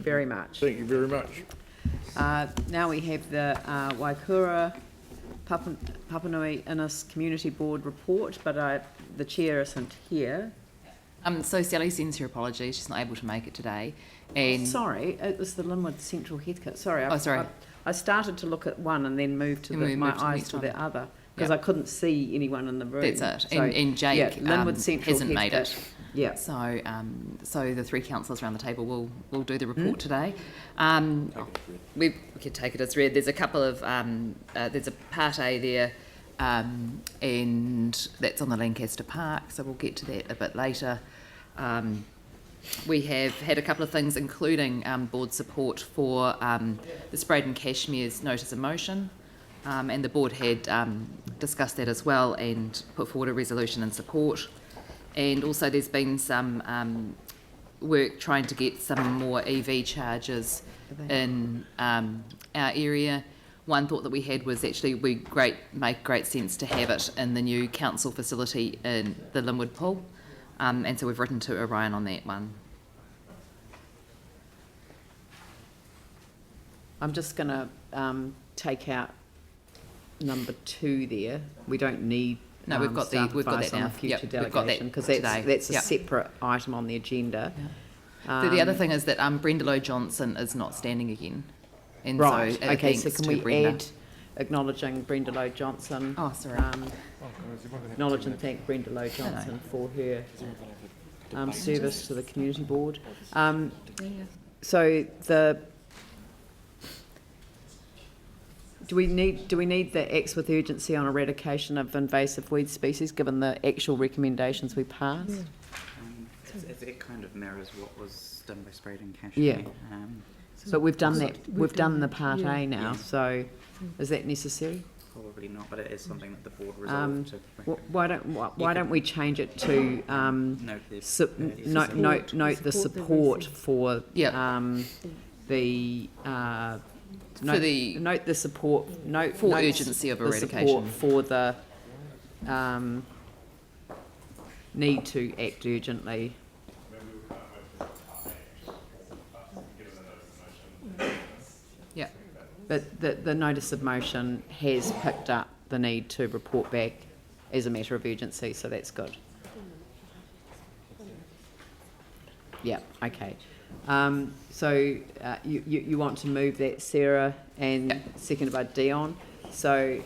very much. Thank you very much. Now we have the Waikura Papanui Innis Community Board report, but the chair isn't here. So Sally sends her apologies. She's not able to make it today. And Sorry, it was the Linwood-Central-Heathcote. Sorry, I started to look at one and then moved to my eyes to the other because I couldn't see anyone in the room. That's it. So, and Jake hasn't made it. Yeah. So so the three councillors around the table will do the report today. We could take it as read. There's a couple of there's a part A there, and that's on the Lancaster Park. So we'll get to that a bit later. We have had a couple of things, including board support for the Spraden Cashmere's notice of motion, and the board had discussed that as well and put forward a resolution in support. And also there's been some work trying to get some more EV chargers in our area. One thought that we had was actually make great sense to have it in the new council facility in the Linwood Pool. And so we've written to Orion on that one. I'm just going to take out number 2 there. We don't need no, we've got that now. Future delegation because that's a separate item on the agenda. The other thing is that Brenda Lowe Johnson is not standing again. And right. So okay. So can we Brenda. add acknowledging Brenda Lowe Johnson? Oh, sorry. Acknowledge and thank Brenda Lowe Johnson for her service to the community board. So the do we need the acts with urgency on eradication of invasive weed species, given the actual recommendations we passed? It kind of mirrors what was done by Spraden Cashmere. Yeah. But we've done that. We've done the part A now. Yeah. So, is that necessary? Probably not, but it is something that the board resolved to. Why don't we change it to note the support for urgency of eradication for the need to act urgently. Yeah, but the notice of motion has picked up the need to report back as a matter of urgency, so that's good. Yeah, okay. So you want to move that, Sarah, and seconded by Dion. So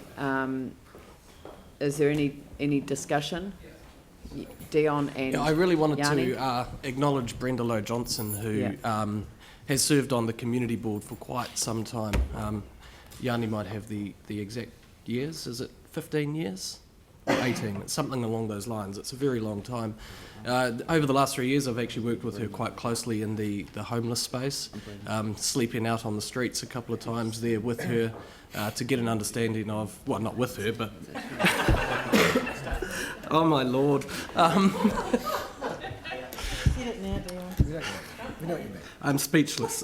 is there any discussion? Dion and I really wanted Yanni? to acknowledge Brenda Lowe Johnson, who has served on the community board for quite some time. Yanni might have the exact years. Is it 15 years? 18, it's something along those lines. It's a very long time. Over the last 3 years, I've actually worked with her quite closely in the homeless space, sleeping out on the streets a couple of times there with her to get an understanding of, well, not with her, but... oh, my Lord. I'm speechless.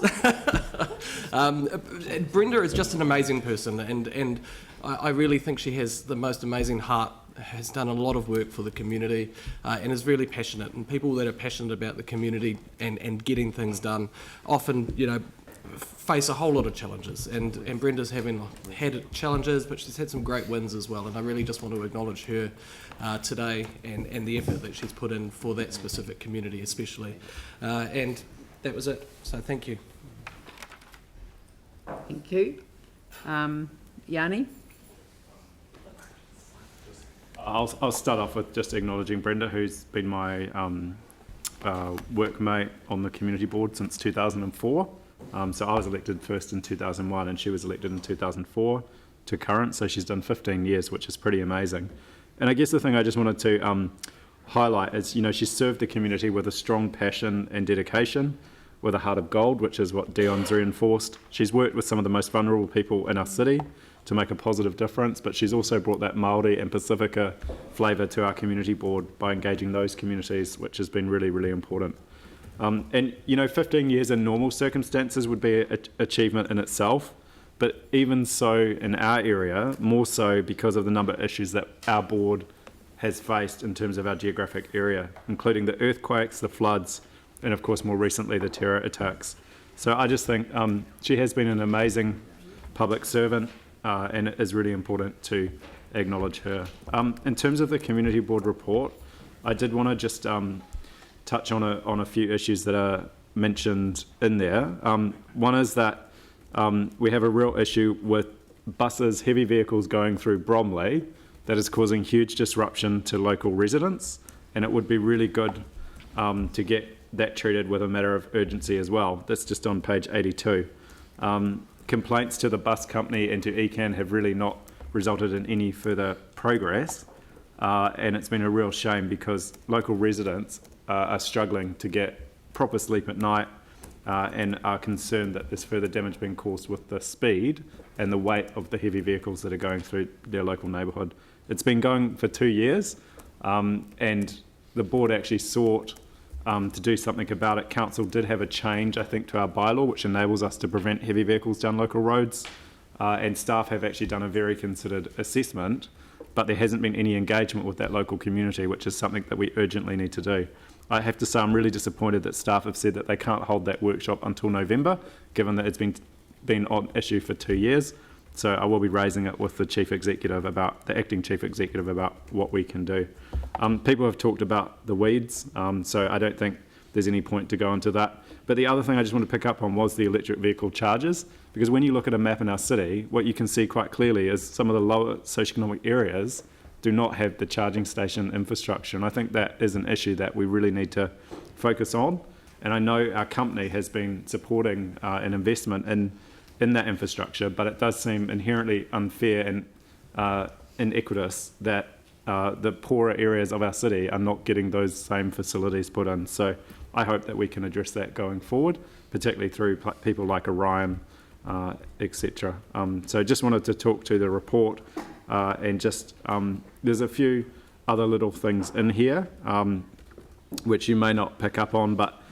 Brenda is just an amazing person, and I really think she has the most amazing heart, has done a lot of work for the community, and is really passionate. And people that are passionate about the community and getting things done often, face a whole lot of challenges. And Brenda's had challenges, but she's had some great wins as well. And I really just want to acknowledge her today and the effort that she's put in for that specific community especially. And that was it. So thank you. Thank you. Yanni? I'll start off with just acknowledging Brenda, who's been my workmate on the community board since 2004. So I was elected first in 2001 and she was elected in 2004 to current, so she's done 15 years, which is pretty amazing. And I guess the thing I just wanted to highlight is, she's served the community with a strong passion and dedication, with a heart of gold, which is what Dion's reinforced. She's worked with some of the most vulnerable people in our city to make a positive difference, but she's also brought that Māori and Pacifica flavour to our community board by engaging those communities, which has been really, really important. And 15 years in normal circumstances would be an achievement in itself, but even so in our area, more so because of the number of issues that our board has faced in terms of our geographic area, including the earthquakes, the floods, and of course more recently the terror attacks. So I just think she has been an amazing public servant, and it is really important to acknowledge her. In terms of the community board report, I did want to just touch on a few issues that are mentioned in there. One is that we have a real issue with buses, heavy vehicles going through Bromley that is causing huge disruption to local residents, and it would be really good to get that treated with a matter of urgency as well. That's just on page 82. Complaints to the bus company and to ECAN have really not resulted in any further progress, and it's been a real shame because local residents are struggling to get proper sleep at night and are concerned that there's further damage being caused with the speed and the weight of the heavy vehicles that are going through their local neighbourhood. It's been going for 2 years, and the board actually sought to do something about it. Council did have a change, I think, to our bylaw, which enables us to prevent heavy vehicles down local roads, and staff have actually done a very considered assessment, but there hasn't been any engagement with that local community, which is something that we urgently need to do. I have to say I'm really disappointed that staff have said that they can't hold that workshop until November, given that it's been on issue for 2 years. So I will be raising it with the acting chief executive about what we can do. People have talked about the weeds, so I don't think there's any point to go into that. But the other thing I just want to pick up on was the electric vehicle charges, because when you look at a map in our city, what you can see quite clearly is some of the lower socioeconomic areas do not have the charging station infrastructure, and I think that is an issue that we really need to focus on. And I know our company has been supporting an investment in that infrastructure, but it does seem inherently unfair and inequitous that the poorer areas of our city are not getting those same facilities put in. So I hope that we can address that going forward, particularly through people like Orion, etc. So just wanted to talk to the report and just there's a few other little things in here which you may not pick up on, but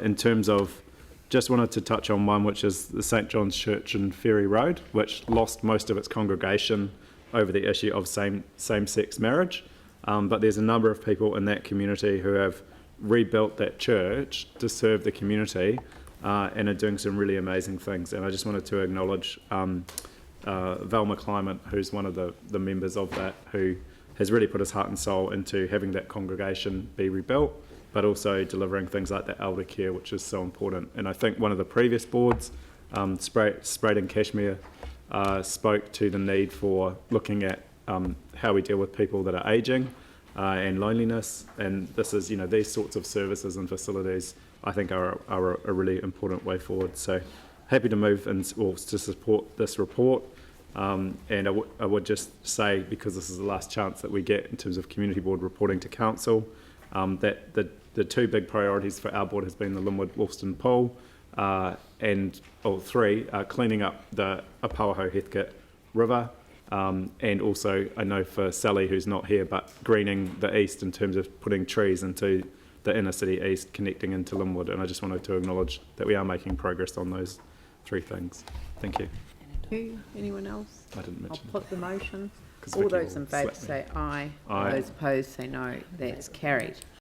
in terms of just wanted to touch on one, which is the St John's Church and Ferry Road, which lost most of its congregation over the issue of same-sex marriage. But there's a number of people in that community who have rebuilt that church to serve the community and are doing some really amazing things. And I just wanted to acknowledge Velma Climate, who's one of the members of that, who has really put his heart and soul into having that congregation be rebuilt, but also delivering things like the elder care, which is so important. And I think one of the previous boards, Sprayed and Cashmere, spoke to the need for looking at how we deal with people that are ageing and loneliness. And this is, these sorts of services and facilities, I think are a really important way forward. So happy to move to support this report. And I would just say, because this is the last chance that we get in terms of community board reporting to council, that the two big priorities for our board has been the Linwood-Wolston pool and cleaning up the Apauaho-Heathcote River, and also I know for Sally, who's not here, but greening the east in terms of putting trees into the inner city east connecting into Linwood. And I just wanted to acknowledge that we are making progress on those three things. Thank you. Anyone else? I didn't mention. I'll put the motion. 'Cause All Vicky those will in favour slap me. say aye. Aye. Those opposed say no. That's carried.